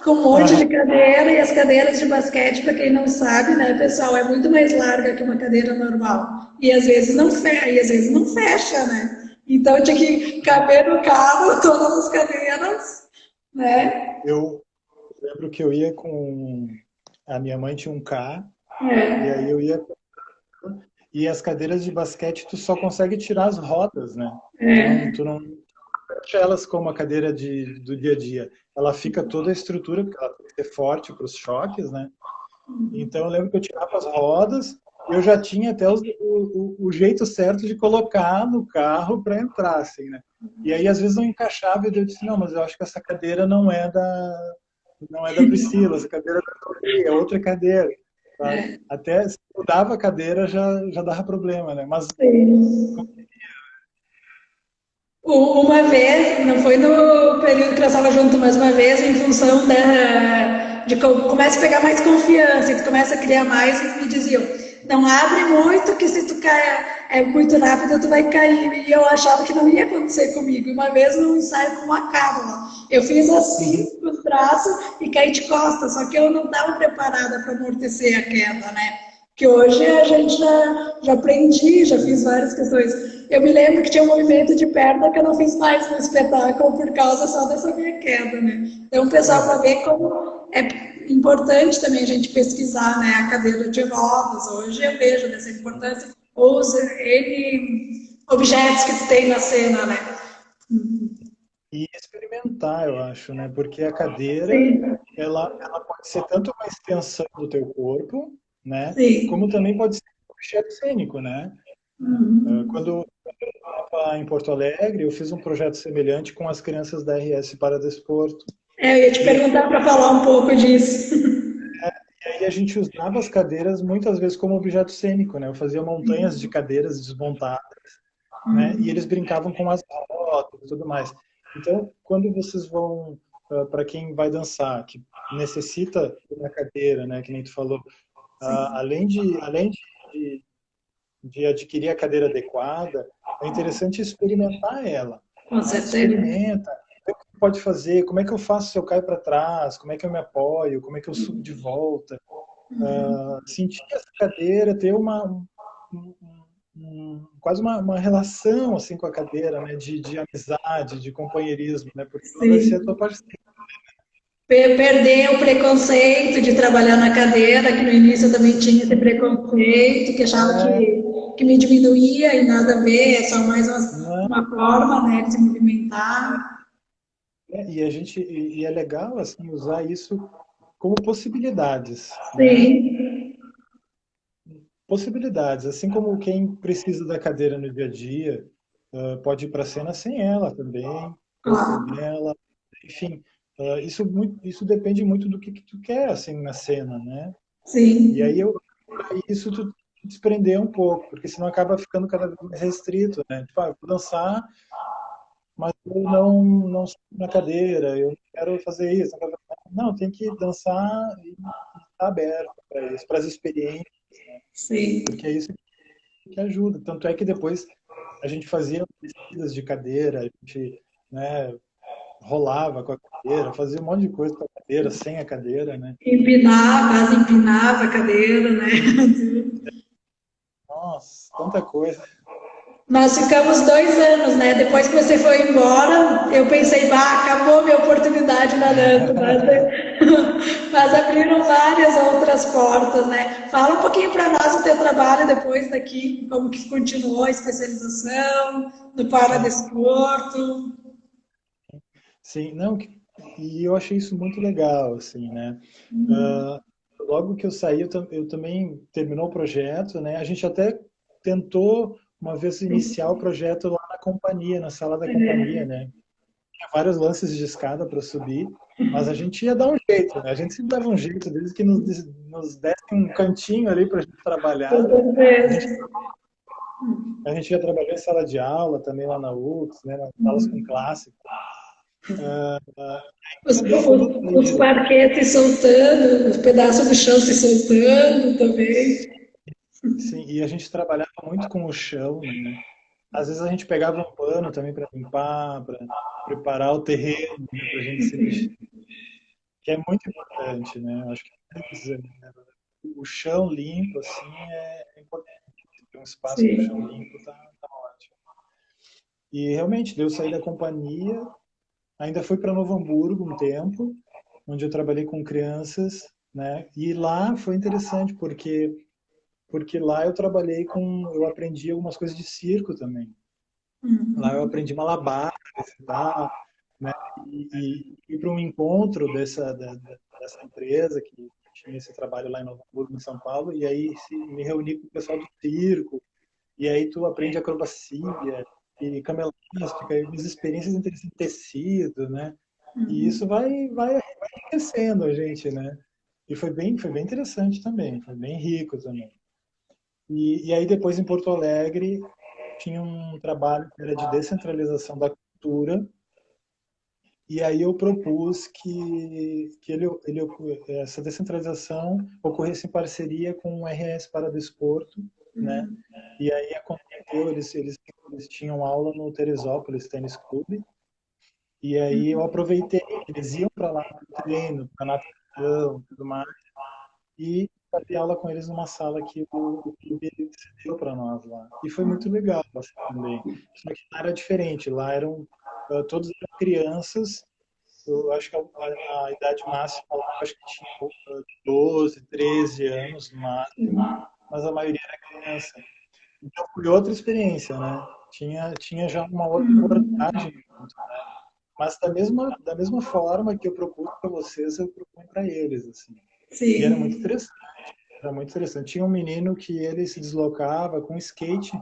com um monte de Ah, cadeira, e as cadeiras de basquete, para quem não sabe, né, pessoal, é muito mais larga que uma cadeira normal. E às vezes não fecha, e às vezes não fecha, né? Então tinha que caber no carro todas as cadeiras, né? eu lembro que eu ia com a minha mãe tinha um carro e aí É, eu ia e as cadeiras de basquete tu só consegue tirar as rodas, né? Tu é. não fecha elas como a cadeira do dia a dia. Ela fica toda a estrutura porque ela tem que ser forte para os choques, né? Então eu lembro que eu tirava as rodas e eu já tinha até o jeito certo de colocar no carro para entrar, assim, né? E aí às vezes não encaixava e eu disse, não, mas eu acho que essa cadeira não é da Priscila, essa cadeira é da Tobi, é outra cadeira. Tá? Até se mudava a cadeira já dava problema, né? Mas Sim. Uma vez, não foi no período que nós estávamos juntos, mas uma vez, em função de que eu começo a pegar mais confiança e tu começa a criar mais, e me diziam, não abre muito, que se tu cair muito rápido, tu vai cair. E eu achava que não ia acontecer comigo. Uma vez, num ensaio com uma cábula, eu fiz uhum, assim com os braços e caí de costas, só que eu não estava preparada para amortecer a queda, né? Que hoje a gente já aprendi, já fiz várias questões. Eu me lembro que tinha um movimento de perna que eu não fiz mais no espetáculo por causa só dessa minha queda, né? Então, pessoal, para uhum. ver como é importante também a gente pesquisar, né, a cadeira de rodas. Hoje eu vejo dessa importância, ou os N objetos que tu tem na cena, né? E experimentar, eu acho, né? Porque a cadeira, Sim, ela pode ser tanto uma extensão do teu corpo, né? Como sim. também pode ser um objeto cênico, né? Quando eu estava em Porto Alegre, eu fiz um projeto semelhante com as crianças da RS Paradesporto. Eu ia te E perguntar para falar um pouco disso. aí a gente usava as cadeiras muitas vezes como objeto cênico, né? Eu fazia montanhas de cadeiras desmontadas, né? E eles brincavam com as rodas e tudo mais. Então, quando vocês vão, para quem vai dançar, que necessita de uma cadeira, né? Que nem tu falou, além de adquirir a cadeira adequada, é interessante experimentar ela, Com né? certeza. Experimenta, vê o que pode fazer, como é que eu faço se eu caio para trás, como é que eu me apoio, como é que eu subo de volta, sentir essa cadeira, ter quase uma relação assim com a cadeira, né, de amizade, de companheirismo, né, porque ela vai ser a tua Sim. parceira. Perder o preconceito de trabalhar na cadeira, que no início eu também tinha esse preconceito, que achava que me diminuía e nada a ver, é só mais Né? uma forma, né, de se movimentar. E a gente e é legal assim usar isso como possibilidades, né? Sim, Possibilidades, assim como quem precisa da cadeira no dia a dia, pode ir para a cena sem ela também, ou claro. nela, enfim, isso depende muito do que tu quer assim na cena, né? E aí Sim, isso tu desprender um pouco, porque senão acaba ficando cada vez mais restrito, né? Tipo, eu vou dançar, mas eu não sou na cadeira, eu não quero fazer isso. Não, tem que dançar e estar aberto para isso, para as experiências, sim. porque é isso que ajuda. Tanto é que depois a gente fazia descidas de cadeira, a gente, né, rolava com a cadeira, fazia um monte de coisa com a cadeira, sem a cadeira, né? Empinar, quase empinava a cadeira, né? Nossa, tanta coisa. Nós ficamos 2 anos, né? Depois que você foi embora, eu pensei, bah, acabou minha oportunidade na dança, mas abriram várias outras portas, né? Fala um pouquinho para nós o teu trabalho depois daqui, como que continuou a especialização no paradesporto. Sim, não, e eu achei isso muito legal, assim, né? Ah, logo que eu saí, eu também terminou o projeto, né? A gente até tentou uma vez iniciar o projeto lá companhia, na sala da companhia, né? Tinha vários lances de escada para subir, mas a gente ia dar um jeito, né? A gente sempre dava um jeito, desde que nos desse um cantinho ali para a gente trabalhar. A gente, a gente ia trabalhar em sala de aula, também lá na UX, né? Nas aulas com clássico. Os, Deu todo os parquetes soltando, os pedaços do chão se soltando também. Sim, e a gente trabalhava muito com o chão, né? Às vezes a gente pegava um pano também para limpar, para preparar o terreno, né, para a gente se mexer, que é muito importante, né? Eu acho que o chão limpo, assim, é importante. Ter um espaço com o chão Sim. limpo tá ótimo. E realmente, deu sair da companhia, ainda fui para Novo Hamburgo um tempo, onde eu trabalhei com crianças, né? E lá foi interessante, porque lá eu aprendi algumas coisas de circo também. Lá eu aprendi malabares e tal, né? E para um encontro dessa empresa que tinha esse trabalho lá em Novo Hamburgo, em São Paulo, e aí me reuni com o pessoal do circo, e aí tu aprende acrobacia e cama elástica, e as experiências em tecido, né? E isso vai enriquecendo a gente, né? E foi bem interessante também, foi bem rico também. E aí depois em Porto Alegre tinha um trabalho que era de descentralização da cultura, e aí eu propus essa descentralização ocorresse em parceria com o RS para Desporto, né? E aí aconteceu, eles tinham aula no Teresópolis Tênis Clube, e aí eu aproveitei, eles iam para lá para treino, para natação, tudo mais, e fazia aula com eles numa sala que o clube cedeu para nós lá. E foi muito legal assim, também. Só que lá era diferente, lá eram todos eram crianças. Eu acho que a idade máxima lá, eu acho que tinha 12, 13 anos no máximo, mas a maioria era criança. Então foi outra experiência, né? Tinha já uma outra abordagem, mas da mesma forma que eu propus para vocês, eu proponho para eles, assim. E era muito Sim. interessante. Era muito interessante. Tinha um menino que ele se deslocava com skate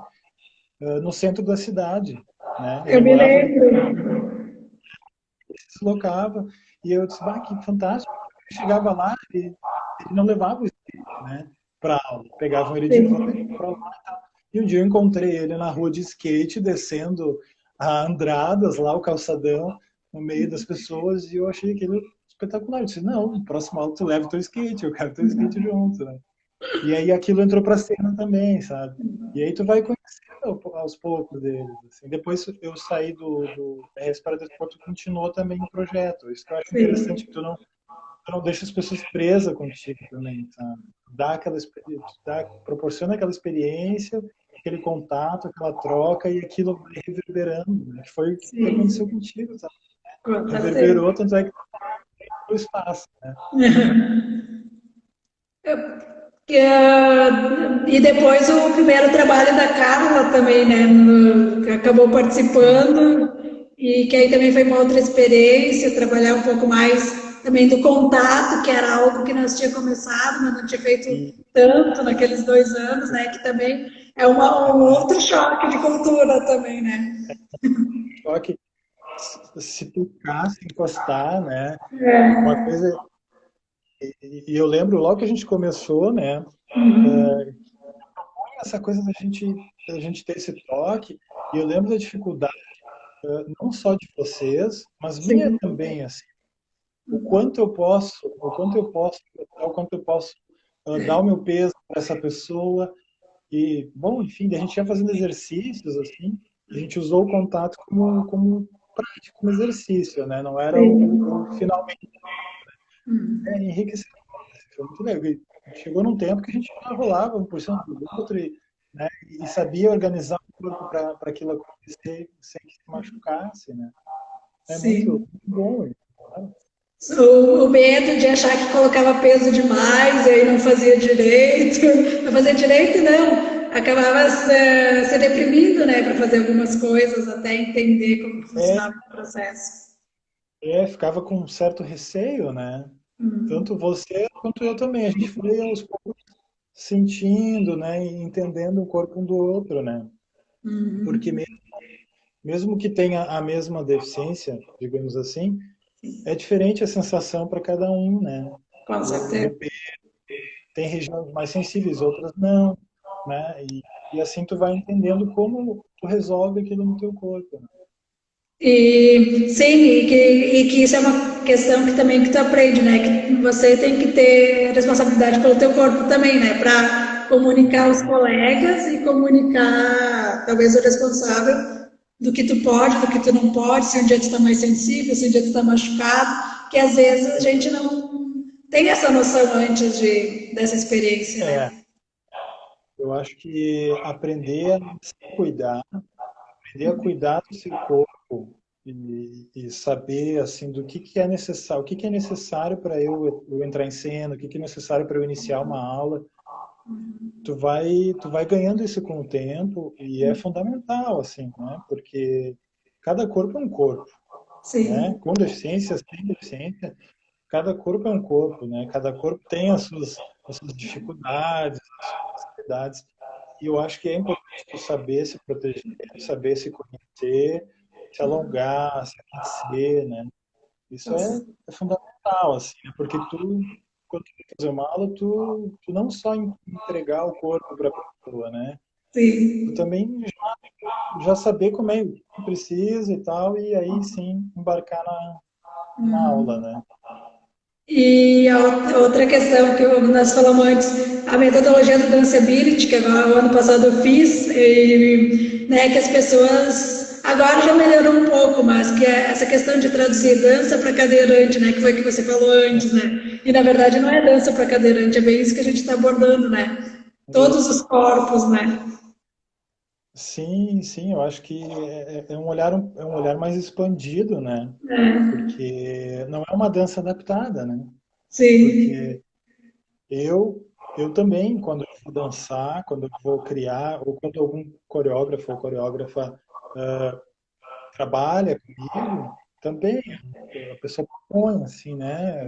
no centro da cidade, né? Eu Ele me morava, lembro. ele se deslocava e eu disse, bah, que fantástico. Ele chegava lá e ele não levava o skate, né, para aula. Pegavam ele de van para lá. E um dia eu encontrei ele na rua de skate, descendo a Andradas, lá o calçadão, no meio das pessoas, e eu achei aquilo espetacular. Eu disse, não, no próximo aula tu leva o teu skate, eu quero teu skate junto, né? E aí aquilo entrou para a cena também, sabe? E aí tu vai conhecendo aos poucos deles. Assim. Depois eu saí do RS para Desporto, continuou também o projeto. Isso que eu acho interessante, que Sim. tu não deixa as pessoas presas contigo também, sabe? Proporciona aquela experiência, aquele contato, aquela troca, e aquilo vai reverberando, né? Que foi o que aconteceu Sim. contigo, sabe? Com certeza. Reverberou, tanto é que o espaço, né? E depois o primeiro trabalho da Carla também, né? Que acabou Sim, participando e que aí também foi uma outra experiência, trabalhar um pouco mais também do contato, que era algo que nós tinha começado, mas não tinha feito e tanto naqueles 2 anos, né? Que também é um outro choque de cultura também, né? só que se tocar, se encostar, né? Uma É. coisa, e eu lembro logo que a gente começou, né? Essa coisa da gente ter esse toque, e eu lembro da dificuldade, não só de vocês, mas minha Sim, também, assim, o quanto eu posso dar o meu peso para essa pessoa, e, bom, enfim, a gente ia fazendo exercícios, assim, a gente usou o contato como prática, como exercício, né? Não era o sim. finalmente enriquecedor. Foi muito legal. E chegou num tempo que a gente já rolava um por cima do outro né, e sabia organizar o corpo para aquilo acontecer sem que se machucasse, né? É muito, Sim. muito bom isso. Claro. O medo de achar que colocava peso demais e aí não fazia direito. Não fazia direito, não. Acabava se deprimindo, né, para fazer algumas coisas, até entender como É, funcionava o processo. ficava com um certo receio, né? Tanto você quanto eu também. A gente foi aos poucos sentindo, né, e entendendo o corpo um do outro, né? Porque mesmo que tenha a mesma deficiência, digamos assim, é diferente a sensação para cada um, né? Com certeza. Tem regiões mais sensíveis, outras não, né? E assim tu vai entendendo como tu resolve aquilo no teu corpo, né? E sim, e que isso é uma questão que também que tu aprende, né? Que você tem que ter responsabilidade pelo teu corpo também, né? Para comunicar aos colegas e comunicar talvez o responsável do que tu pode, do que tu não pode, se um dia tu está mais sensível, se um dia tu está machucado, que às vezes a gente não tem essa noção antes dessa experiência, né? É, eu acho que aprender a se cuidar, aprender a cuidar do seu corpo e saber assim do que é necessário, o que é necessário para eu entrar em cena, o que é necessário para eu iniciar uma aula, tu vai ganhando isso com o tempo e é fundamental assim, né? Porque cada corpo é um corpo, né? Sim, Com deficiência, sem deficiência, cada corpo é um corpo, né? Cada corpo tem as suas dificuldades, as suas facilidades. E eu acho que é importante tu saber se proteger, saber se conhecer, se alongar, se aquecer, né? Isso é fundamental, assim, né? Porque quando tu vai fazer uma aula, tu não só entregar o corpo para a pessoa, né? Tu sim. também já saber como é que tu precisa e tal, e aí sim embarcar na aula, né? E a outra questão que nós falamos antes, a metodologia do Danceability, que agora o ano passado eu fiz, e, né, que as pessoas agora já melhorou um pouco, mas que é essa questão de traduzir dança para cadeirante, né, que foi o que você falou antes, né? E na verdade não é dança para cadeirante, é bem isso que a gente está abordando, né? Todos os corpos, né? Sim, sim, eu acho que é um olhar mais expandido, né? Porque não é uma dança adaptada, né? Sim. Porque eu também, quando eu vou dançar, quando eu vou criar, ou quando algum coreógrafo ou coreógrafa trabalha comigo, também a pessoa propõe, assim, né?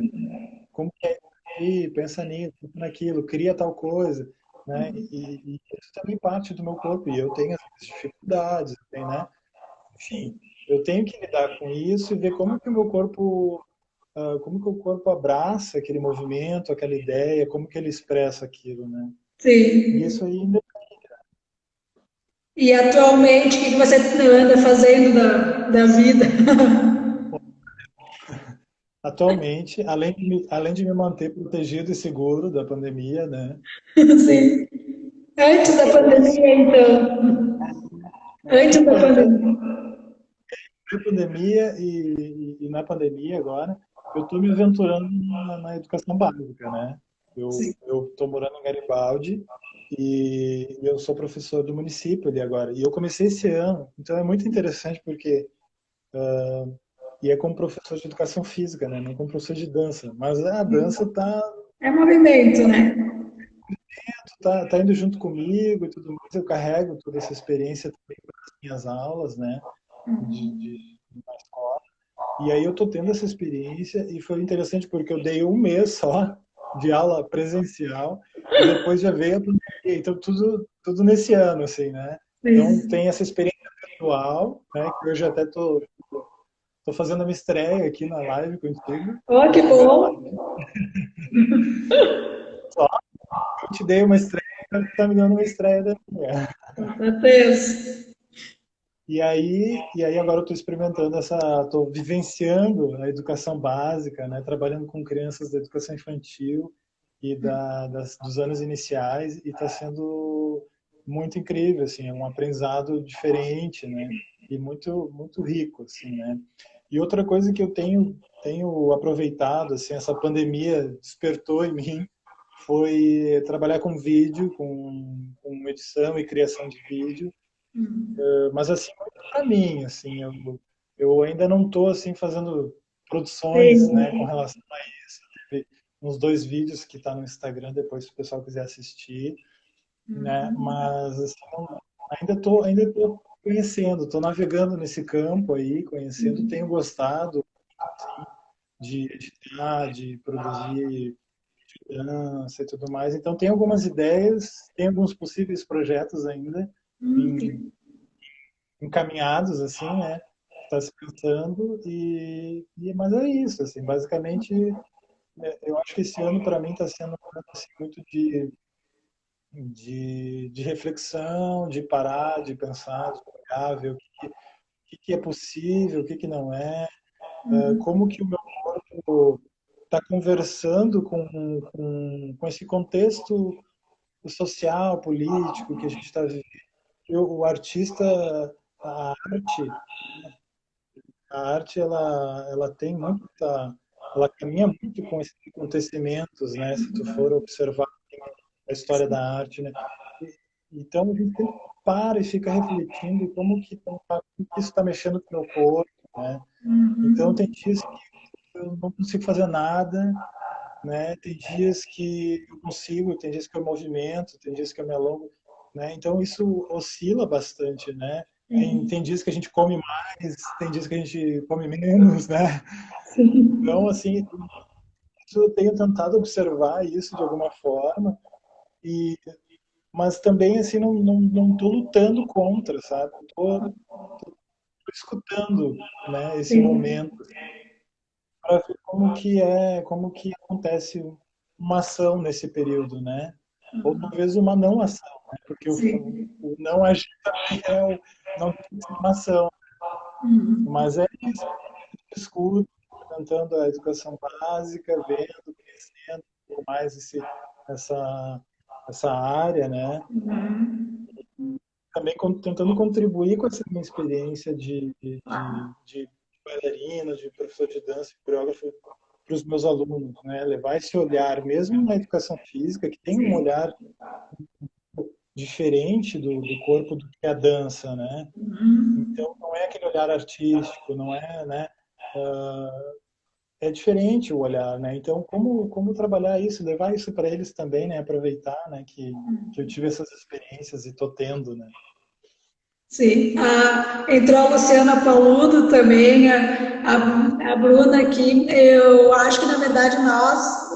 Como que é isso aí? Pensa nisso, pensa naquilo, cria tal coisa, né? E isso também parte do meu corpo, e eu tenho as dificuldades, eu tenho, né? Enfim, eu tenho que lidar com isso e ver como que o meu corpo, como que o corpo abraça aquele movimento, aquela ideia, como que ele expressa aquilo, né? E Sim. isso aí, E atualmente, o que você anda fazendo da vida? atualmente, além de me manter protegido e seguro da pandemia, né? Sim. Antes da pandemia, então. Antes da pandemia. Pré-pandemia e na pandemia agora, eu estou me aventurando na educação básica, né? Eu estou morando em Garibaldi e eu sou professor do município ali agora. E eu comecei esse ano, então é muito interessante porque e é como professor de educação física, né? Não como professor de dança. Mas a dança É movimento, né? tá indo junto comigo e tudo mais. Eu carrego toda essa experiência também para as minhas aulas, né? Na escola. E aí eu tô tendo essa experiência e foi interessante porque eu dei um mês só de aula presencial e depois já veio a pandemia. Então tudo nesse ano, assim, né? Então Sim. tem essa experiência virtual, né? Que hoje até tô fazendo a minha estreia aqui na live contigo. Oh, Foi a que primeira bom. live. Só eu te dei uma estreia, então tu tá me dando uma estreia da minha. Com certeza. E aí agora eu estou experimentando estou vivenciando a educação básica, né, trabalhando com crianças da educação infantil e dos anos iniciais e está sendo muito incrível, assim, é um aprendizado diferente, né, e muito muito rico, assim, né. E outra coisa que eu tenho aproveitado, assim, essa pandemia despertou em mim foi trabalhar com vídeo, com edição e criação de vídeo, mas assim, muito para mim, assim, eu ainda não estou assim fazendo produções, né, com Sim. relação a isso. Teve uns 2 vídeos que tá no Instagram, depois se o pessoal quiser assistir, né, mas assim, ainda tô conhecendo, estou navegando nesse campo aí, conhecendo, tenho gostado de editar, de produzir dança e tudo mais. Então tem algumas ideias, tem alguns possíveis projetos ainda em encaminhados, assim, né? Está se pensando, mas é isso, assim, basicamente, eu acho que esse ano para mim está sendo um ano assim, muito de reflexão, de parar, de pensar, de olhar, ver o que é possível, o que não é, como que o meu corpo está conversando com esse contexto social, político que a gente está vivendo. O artista, a arte, ela tem muita, ela caminha muito com esses acontecimentos, né? Se tu for observar a história da arte, né? Então a gente sempre para e fica refletindo como que isso está mexendo com o meu corpo, né? Então tem dias que eu não consigo fazer nada, né? Tem dias que eu consigo, tem dias que eu movimento, tem dias que eu me alongo, né? Então isso oscila bastante, né? Tem dias que a gente come mais, tem dias que a gente come menos, né? Então, assim, eu tenho tentado observar isso de alguma forma, e, mas também, assim, não tô lutando contra, sabe? Tô escutando, né, esse Sim, momento, para ver como que acontece uma ação nesse período, né? Ou talvez uma não ação, né? Porque sim. o não agir também não tem que ser uma ação, mas é isso, escuto, tentando a educação básica, vendo, conhecendo um pouco mais essa, essa área, né? Também tentando contribuir com essa minha experiência de bailarina, de professor de dança, e coreógrafo para os meus alunos, né? Levar esse olhar, mesmo na educação física, que tem um olhar diferente do corpo do que a dança, né? Então não é aquele olhar artístico, não é, né? É diferente o olhar, né? Então como trabalhar isso, levar isso para eles também, né? Aproveitar, né? Que eu tive essas experiências e tô tendo, né? Sim, entrou a Luciana Paludo também, a Bruna aqui. Eu acho que, na verdade,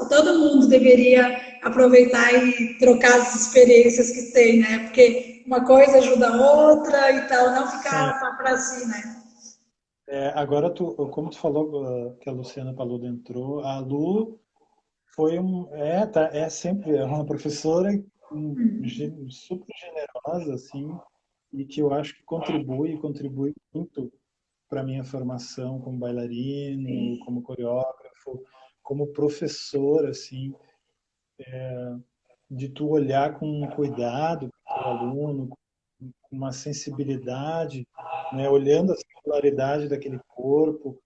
todo mundo deveria aproveitar e trocar as experiências que tem, né? Porque uma coisa ajuda a outra e tal, não Sim. ficar só para si, né? Agora, como tu falou que a Luciana Paludo entrou, a Lu é sempre uma professora super generosa, assim, e que eu acho que contribui muito para minha formação como bailarino, como coreógrafo, como professor, assim, de tu olhar com cuidado para o teu aluno, com uma sensibilidade, né, olhando a singularidade daquele corpo,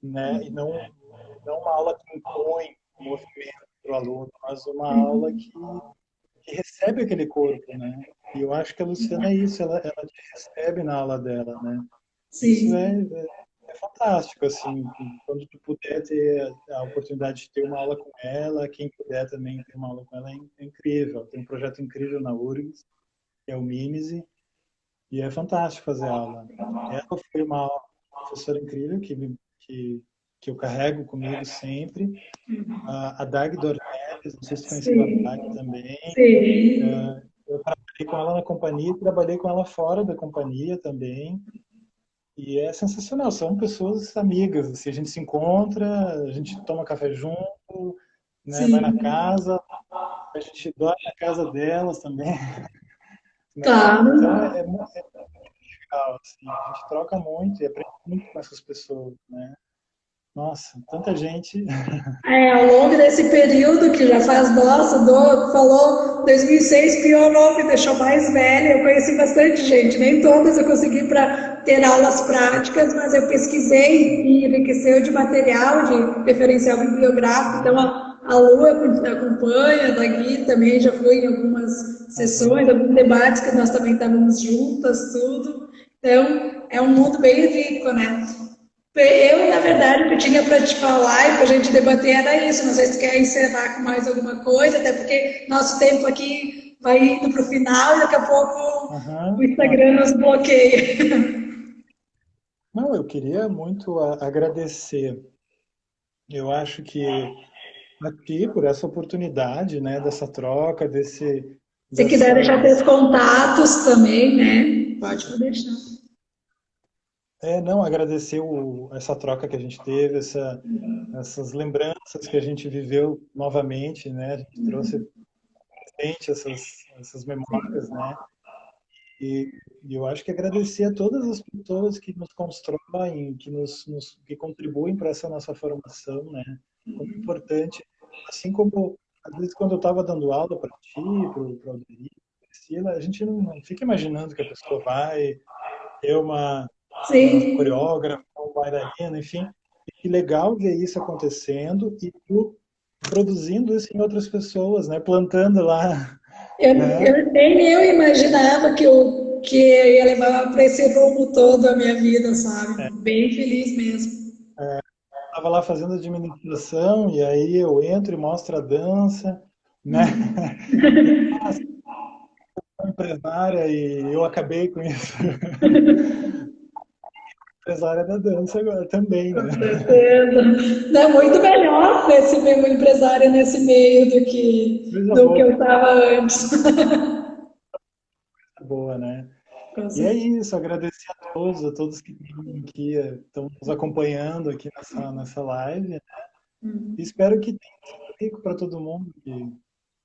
né, e não uma aula que impõe movimento para o aluno, mas uma aula que recebe aquele corpo, né? E eu acho que a Luciana é isso, ela te recebe na aula dela, né? Isso Sim. é fantástico, assim, quando tu puder ter a oportunidade de ter uma aula com ela, quem puder também ter uma aula com ela, é incrível. Tem um projeto incrível na URGS, que é o Mimese, e é fantástico fazer aula. Ela foi uma professora incrível que eu carrego comigo sempre. A Dag Dornelles, não sei se tu conheceu a Dag Sim, também. sim. Eu trabalhei com ela na companhia e trabalhei com ela fora da companhia também. E é sensacional, são pessoas amigas, assim, a gente se encontra, a gente toma café junto, né, vai na Sim, casa, a gente dorme na casa delas também, né? Então claro. é legal, assim, a gente troca muito e aprende muito com essas pessoas, né? Nossa, tanta gente. Ao longo desse período, que já faz, nossa, falou 2006, piorou, me deixou mais velha. Eu conheci bastante gente, nem todas eu consegui para ter aulas práticas, mas eu pesquisei e enriqueceu de material, de referencial bibliográfico. Então, Sim, a Lu acompanha, a Gui também já foi em algumas sessões, aham, alguns debates que nós também estávamos juntas, tudo. Então, é um mundo bem rico, né? Eu, na sim. verdade, o que eu tinha para te falar e para a gente debater era isso. Não sei se tu quer encerrar com mais alguma coisa, até porque nosso tempo aqui vai indo para o final e daqui a pouco o Aham, claro. Instagram nos bloqueia. Não, eu queria muito agradecer. Eu acho que a ti por essa oportunidade, né, dessa troca, Se quiser deixar dessa teus contatos também, né? Pode deixar. Não, agradecer essa troca que a gente teve, essas lembranças que a gente viveu novamente, né? A gente trouxe presente essas memórias, né? E, e eu acho que agradecer a todas as pessoas que nos constroem, que contribuem para essa nossa formação, né? Como é importante, assim como às vezes quando eu estava dando aula para ti, para o Alderi, Priscila, a gente não fica imaginando que a pessoa vai ter uma Sim, coreógrafa, um bailarino, enfim. E que legal ver isso acontecendo e tu produzindo isso em outras pessoas, né? Plantando lá, né? nem eu imaginava que eu ia levar para esse rumo todo a minha vida, sabe? Bem feliz mesmo. Estava lá fazendo administração e aí eu entro e mostro a dança, né? E a empresária e eu acabei com isso. Empresária da dança agora também, né? Com certeza. Não, é muito melhor ser esse mesmo empresário nesse meio Coisa do que boa, eu estava antes. boa, né? Com E é certeza. isso, agradecer a todos que estão nos acompanhando aqui nessa live, né? Espero que tenha sido rico para todo mundo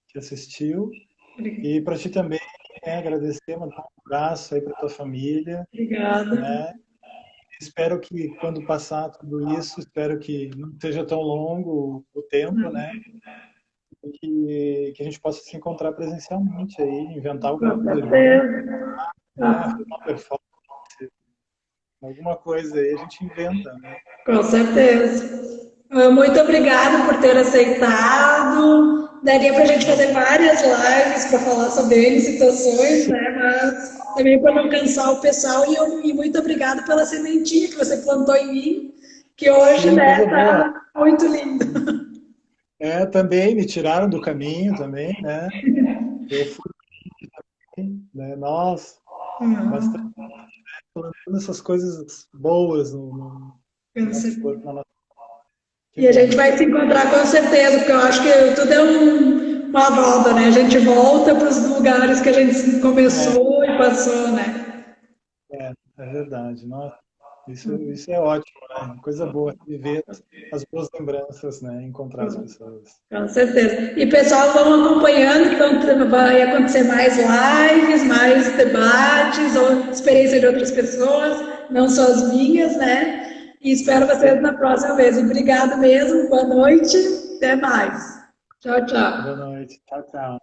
que assistiu. E para ti também, né, agradecer, mandar um abraço aí para tua família, Obrigada. né? Espero que quando passar tudo isso, espero que não seja tão longo o tempo, né? E que a gente possa se encontrar presencialmente aí, inventar alguma Com coisa junto, certeza. né? Fazer uma performance, alguma coisa aí a gente inventa, né? Com certeza. Muito obrigada por ter aceitado. Daria para a gente fazer Imagina. várias lives para falar sobre N situações, né? Mas também para não cansar o pessoal. E muito obrigada pela sementinha que você plantou em mim, que hoje, Sim, né, coisa boa. tá muito linda. Também me tiraram do caminho também, né? Eu fui, né? Nossa, bastante plantando essas coisas boas na nossa. Que E a gente bom. vai se encontrar com certeza, porque eu acho que tudo é uma roda, né? A gente volta para os lugares que a gente É, começou e passou, né? é verdade. Nossa, isso é ótimo, né? Coisa boa, viver as boas lembranças, né? Encontrar as pessoas. Com certeza. E pessoal, vão acompanhando que vai acontecer mais lives, mais debates, ou experiência de outras pessoas, não só as minhas, né? E espero vocês na próxima vez. Obrigado mesmo, boa noite, até mais. Tchau, Boa tchau. noite. Tchau, tchau.